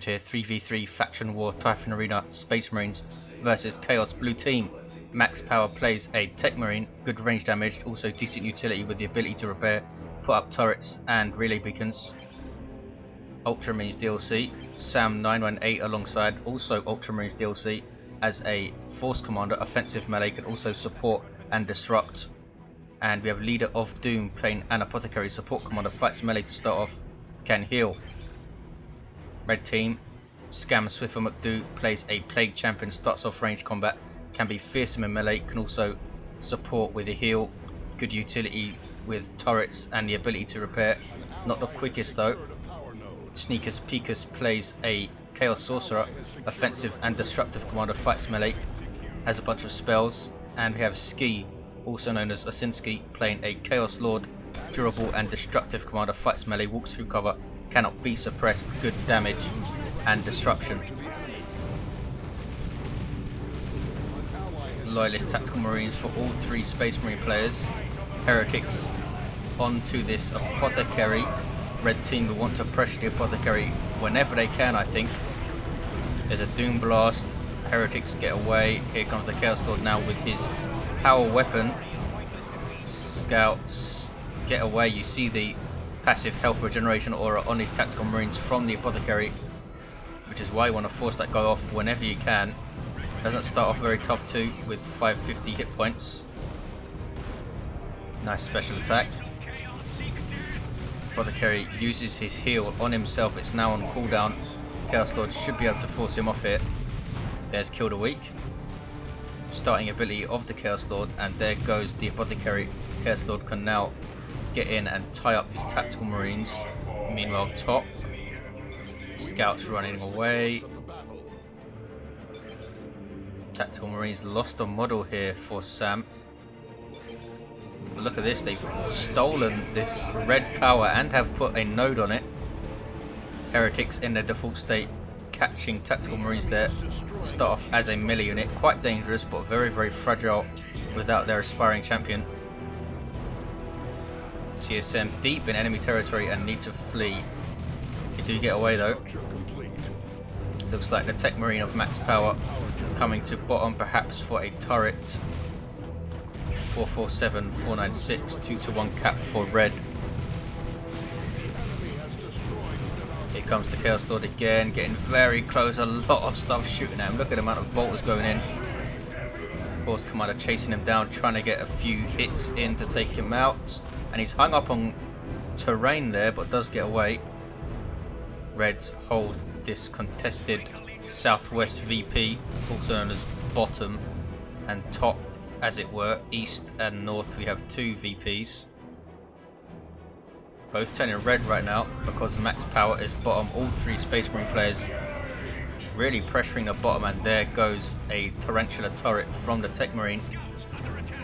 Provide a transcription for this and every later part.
100 here, 3v3 Faction War Typhon Arena Space Marines versus Chaos Blue Team. Max Power plays a Techmarine, good range damage, also decent utility with the ability to repair, put up turrets and relay beacons. Ultramarines DLC, Sam 918 alongside also Ultramarines DLC as a Force Commander, offensive melee, can also support and disrupt. And we have LeaderofDoom playing an Apothecary, support commander, fights melee to start off, can heal. Red team, Scam Swifa McDo plays a Plague Champion, starts off range combat, can be fearsome in melee, can also support with a heal, good utility with turrets and the ability to repair, not the quickest though. Sneakus Peekus plays a Chaos Sorcerer, offensive and disruptive commander, fights melee, has a bunch of spells. And we have Ski, also known as Osinski, playing a Chaos Lord, durable and destructive commander, fights melee, walks through cover, cannot be suppressed, good damage and disruption. Loyalist Tactical Marines for all three Space Marine players. Heretics onto this Apothecary. Red team will want to pressure the Apothecary whenever they can, I think. There's a Doom Blast. Heretics get away. Here comes the Chaos Lord now with his power weapon. Scouts get away. You see the passive health regeneration aura on these Tactical Marines from the Apothecary, which is why you want to force that guy off whenever you can. Doesn't start off very tough too, with 550 hit points. Nice special attack. Apothecary uses his heal on himself, it's now on cooldown. Chaos Lord should be able to force him off here. There's Kill the Weak. Starting ability of the Chaos Lord, and there goes the Apothecary. Chaos Lord can now get in and tie up these Tactical Marines. Meanwhile, top. Scouts running away. Tactical Marines lost a model here for Sam. But look at this, they've stolen this red power and have put a node on it. Heretics in their default state, catching Tactical Marines there. Start off as a melee unit, quite dangerous but very very fragile without their aspiring champion. CSM deep in enemy territory and need to flee. They do get away though. Looks like the Techmarine of max power coming to bottom, perhaps for a turret. 447, 496, 2-1 cap for red. Here comes the Chaos Lord again, getting very close, a lot of stuff shooting at him. Look at the amount of bolters going in. Force Commander chasing him down, trying to get a few hits in to take him out. And he's hung up on terrain there, but does get away. Reds hold this contested southwest VP, also known as bottom and top as it were. East and north we have two VPs. Both turning red right now because max power is bottom. All three Space Marine players really pressuring the bottom, and there goes a Tarantula turret from the Techmarine.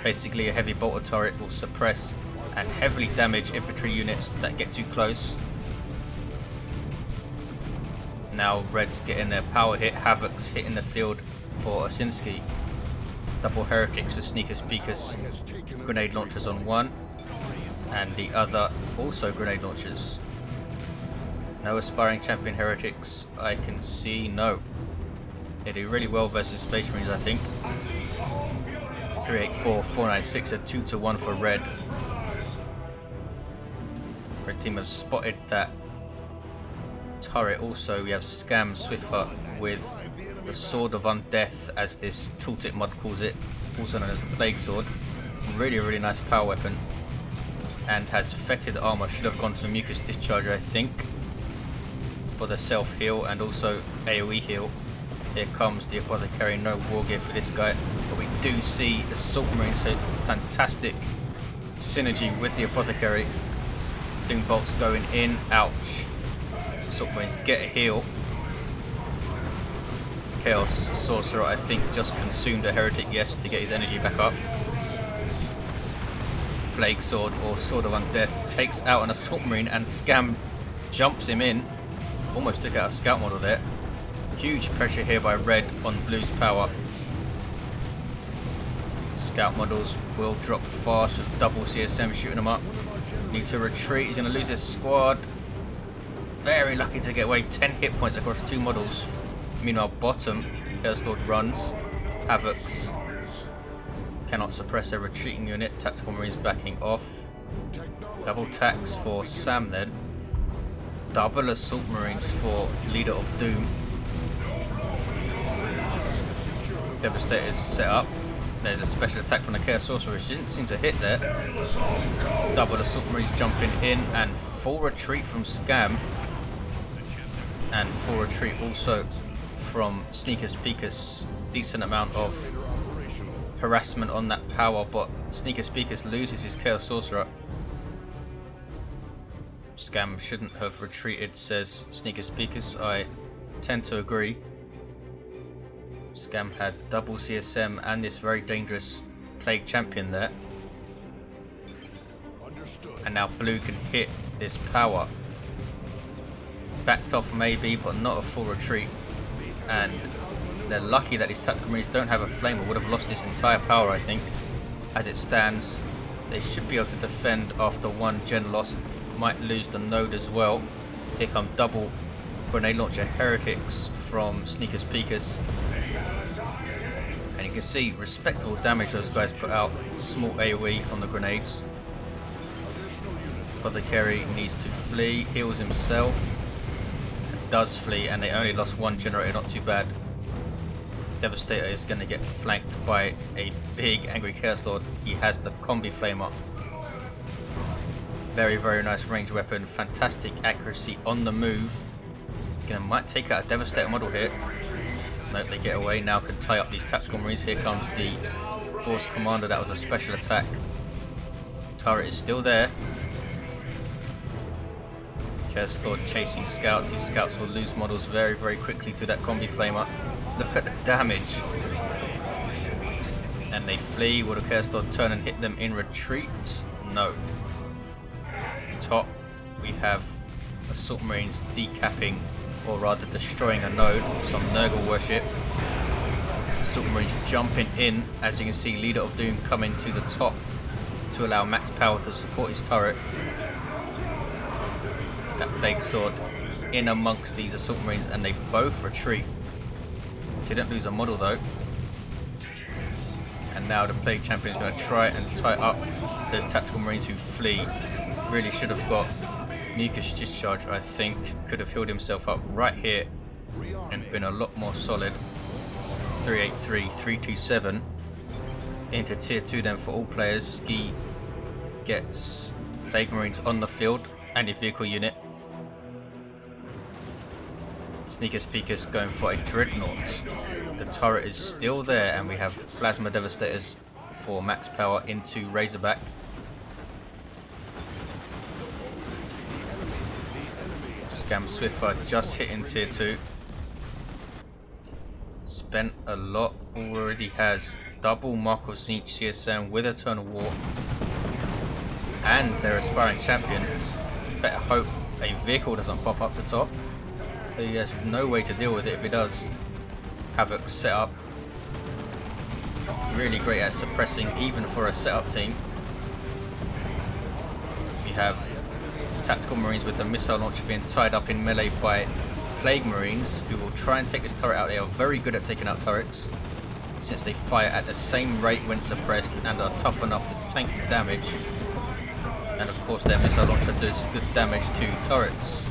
Basically a heavy bolter turret will suppress and heavily damage infantry units that get too close. Now Reds getting their power hit, Havoc's hitting the field for Osinski. Double Heretics with Sneakus Peekus. Grenade launchers on one, and the other also grenade launchers. No aspiring champion Heretics I can see, no. They do really well versus Space Marines, I think. 384, 496, a 2-1 for red. Red team have spotted that turret. Also we have Scam Swifa with the Sword of Undeath, as this tooltip mod calls it, also known as the Plague Sword. Really nice power weapon, and has fetid armor. Should have gone for Mucus Discharger I think for the self heal and also AoE heal. Here comes the Apothecary, no war gear for this guy, but we do see Assault Marine, so fantastic synergy with the Apothecary. Doom bolts going in, ouch. Assault Marines get a heal. Chaos Sorcerer I think just consumed a Heretic, yes, to get his energy back up. Plague Sword or Sword of Undeath takes out an Assault Marine, and Scam jumps him in. Almost took out a scout model there. Huge pressure here by red on blue's power. Scout models will drop fast with double CSM shooting them up. Need to retreat, he's going to lose his squad. very lucky to get away. 10 hit points across 2 models. Meanwhile, bottom, Chaos Lord runs. Havocs cannot suppress a retreating unit. Tactical Marines backing off. Double tax for Sam then. Double Assault Marines for Leader of Doom. Devastator's set up. There's a special attack from the Chaos Sorcerer, which didn't seem to hit there. Double Assault Marines jumping in, and full retreat from Scam. And full retreat also from Sneakus Peekus. Decent amount of harassment on that power, but Sneakus Peekus loses his Chaos Sorcerer. Scam shouldn't have retreated, says Sneakus Peekus. I tend to agree. Scam had double CSM and this very dangerous Plague Champion there. And now blue can hit this power. Backed off maybe, but not a full retreat. And they're lucky that these Tactical Marines don't have a flame, or would have lost this entire power, I think. As it stands, they should be able to defend after one gen loss. Might lose the node as well. Here come double Grenade Launcher Heretics from Sneakus Peekus. And you can see respectable damage those guys put out. Small AoE from the grenades. Apothecary needs to flee, heals himself, does flee, and they only lost one generator, not too bad. Devastator is going to get flanked by a big angry Chaos Lord. He has the combi flamer. Very, very nice range weapon, fantastic accuracy on the move. Might take out a Devastator model here. Nope, they get away. Now can tie up these Tactical Marines. Here comes the Force Commander. That was a special attack. Turret is still there. Chaos Lord chasing scouts. These scouts will lose models very, very quickly to that combi flamer. Look at the damage. And they flee. Will the Chaos Lord turn and hit them in retreat? No. Top, we have Assault Marines decapping, or rather destroying a node. Some Nurgle worship. Assault Marines jumping in. As you can see, Leader of Doom coming to the top to allow max power to support his turret. That Plague Sword in amongst these Assault Marines, and they both retreat. Didn't lose a model though. And now the Plague Champion is going to try and tie up those Tactical Marines who flee. Really should have got Mucus Discharge, I think. Could have healed himself up right here and been a lot more solid. 383, 327 into tier 2 then for all players. Ski gets Plague Marines on the field and a vehicle unit. Sneakus Peekus going for a Dreadnought. The turret is still there, and we have Plasma Devastators for max power into Razorback. Scam Swifa just hitting tier 2. Spent a lot, already has double Mark of Zinch CSM with Eternal War and their aspiring champion. Better hope a vehicle doesn't pop up the top. He has no way to deal with it if it does. Havoc set up. Really great at suppressing even for a setup team. We have Tactical Marines with the missile launcher being tied up in melee by Plague Marines, who will try and take this turret out. They are very good at taking out turrets, since they fire at the same rate when suppressed and are tough enough to tank the damage. And of course their missile launcher does good damage to turrets.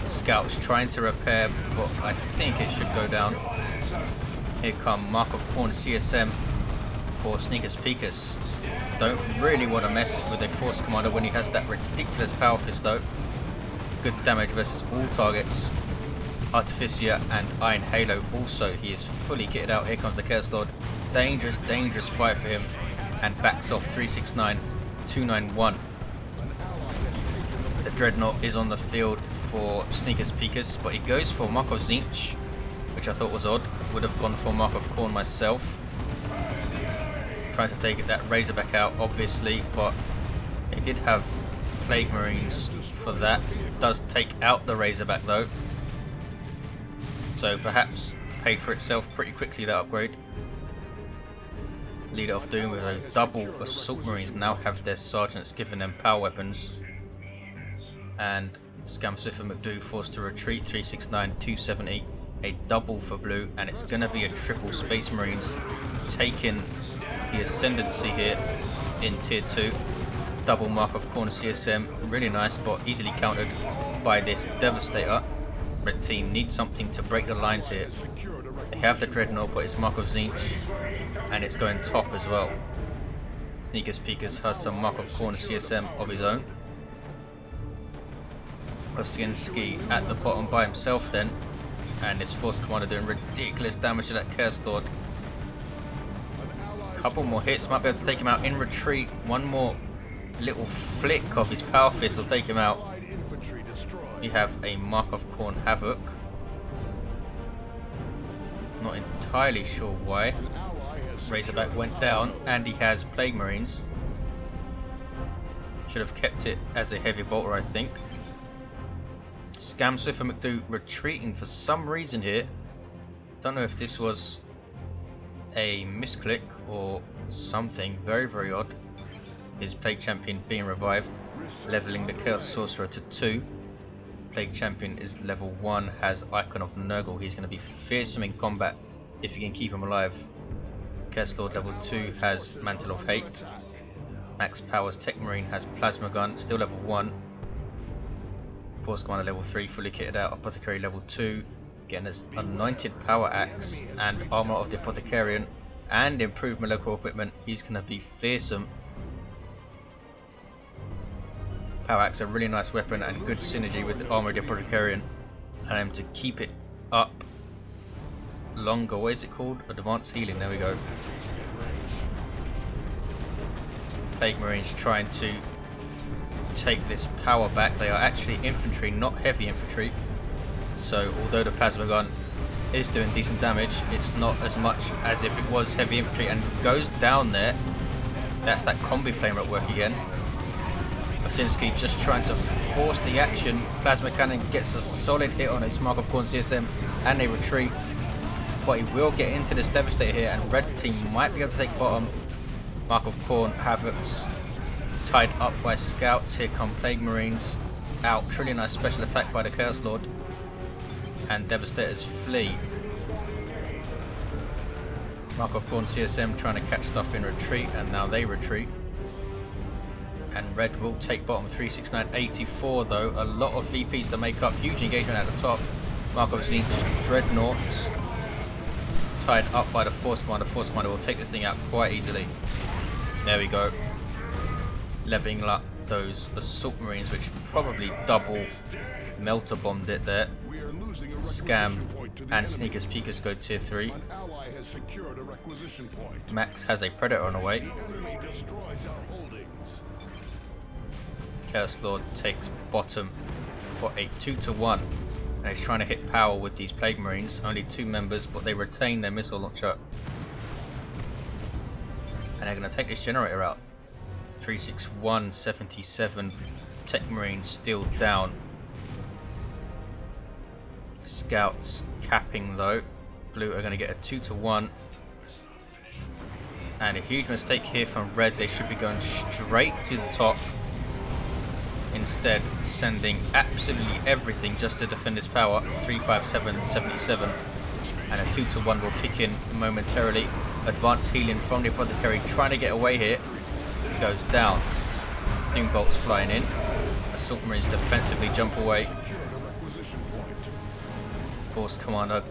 Scouts trying to repair, but I think it should go down. Here come Mark of Khorne CSM for Sneakus Peekus. Don't really want to mess with a Force Commander when he has that ridiculous Power Fist though. Good damage versus all targets. Artificer and Iron Halo also. He is fully kitted out. Here comes the Chaos Lord. Dangerous, dangerous fight for him. And backs off 369, 291. The Dreadnought is on the field for Sneakus Peekus, but he goes for Mark of Zinch, which I thought was odd. Would have gone for Mark of Khorne myself. Trying to take that Razorback out, obviously, but he did have Plague Marines for that. Does take out the Razorback though, so perhaps paid for itself pretty quickly, that upgrade. Leader of Doom with those double Assault Marines now have their sergeants giving them power weapons. and Scam Swifa McDo forced to retreat. 369, 270, a double for blue, and it's going to be a triple Space Marines taking the ascendancy here in tier 2. Double mark of corner CSM, really nice, but easily countered by this Devastator. Red team needs something to break the lines here. They have the Dreadnought, but it's mark of Zinch, and it's going top as well. Sneakus Peekus has some mark of corner CSM of his own. Kosinski at the bottom by himself then, and his Force Commander doing ridiculous damage to that Chaos Lord. Couple more hits, might be able to take him out in retreat. One more little flick of his Power Fist will take him out. We have a Mark of Khorne Havoc. Not entirely sure why. Razorback went down, and he has Plague Marines. Should have kept it as a heavy bolter, I think. Scam Swifa McDo retreating for some reason here. Don't know if this was a misclick or something. Very, very odd. His Plague Champion being revived, leveling the Chaos Sorcerer to 2. Plague Champion is level 1, has Icon of Nurgle. He's going to be fearsome in combat if you can keep him alive. Chaos Lord level 2 has Mantle of Hate. Max Powers Techmarine has Plasma Gun, still level 1. Force Commander level 3, fully kitted out. Apothecary level 2, getting his Anointed Power Axe and Armor of the Apothecarian, and improved molecular equipment. He's going to be fearsome. Power Axe, a really nice weapon and good synergy with the Armor of the Apothecarian, and him to keep it up longer. What is it called? Advanced Healing, there we go. Plague Marines trying to take this power back. They are actually infantry, not heavy infantry, so although the Plasma Gun is doing decent damage, it's not as much as if it was heavy infantry, and goes down there. That's that Combi Flamer at work again. Kosinski just trying to force the action. Plasma Cannon gets a solid hit on his Mark of Khorne CSM, and they retreat, but he will get into this Devastator here, and red team might be able to take bottom. Mark of Khorne Havocs tied up by scouts. Here come Plague Marines out. Really nice special attack by the Chaos Lord, and Devastators flee. Mark of Khorne CSM trying to catch stuff in retreat, and now they retreat. And red will take bottom. 369.84 though. A lot of VPs to make up. Huge engagement at the top. Mark of Zinch Dreadnoughts tied up by the Force Commander. Force Commander will take this thing out quite easily. There we go. Leveling up those Assault Marines, which probably double Melter Bombed it there. Scam and Sneakus Peekus go tier 3. Max has a Predator on the way. Chaos Lord takes bottom for a 2-1, and he's trying to hit power with these Plague Marines. Only 2 members, but they retain their missile launcher, and they're going to take this generator out. 361.77. Techmarine still down. Scouts capping though. Blue are going to get a 2-1, and a huge mistake here from red. They should be going straight to the top, instead sending absolutely everything just to defend his power. 357.77, and a 2-1 will kick in momentarily. Advanced healing from the Apothecary, trying to get away here. Goes down. Doom bolts flying in. Assault Marines defensively jump away. Force Commander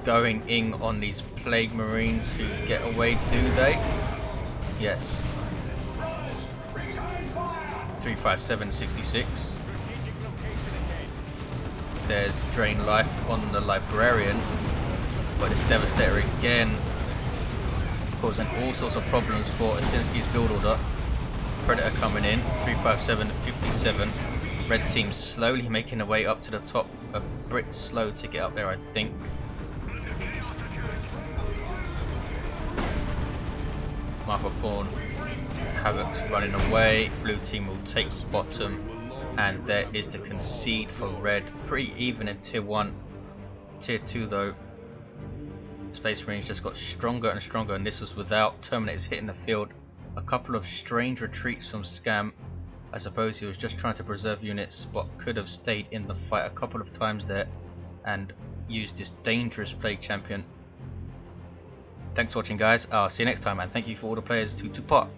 going in on these Plague Marines who get away, do they? Yes. 357.66. There's Drain Life on the Librarian, but this Devastator again causing all sorts of problems for Asinski's build order. Predator coming in. 357.57. Red team slowly making their way up to the top. A bit slow to get up there, I think. Mark of Khorne Havoc's running away. Blue team will take bottom, and there is the concede for red. Pretty even in tier 1. Tier 2 though, Space Marines just got stronger and stronger, and this was without Terminators hitting the field. A couple of strange retreats from Scam. I suppose he was just trying to preserve units, but could have stayed in the fight a couple of times there and used this dangerous plague champion. Thanks for watching, guys. I'll see you next time, and thank you for all the players who took part.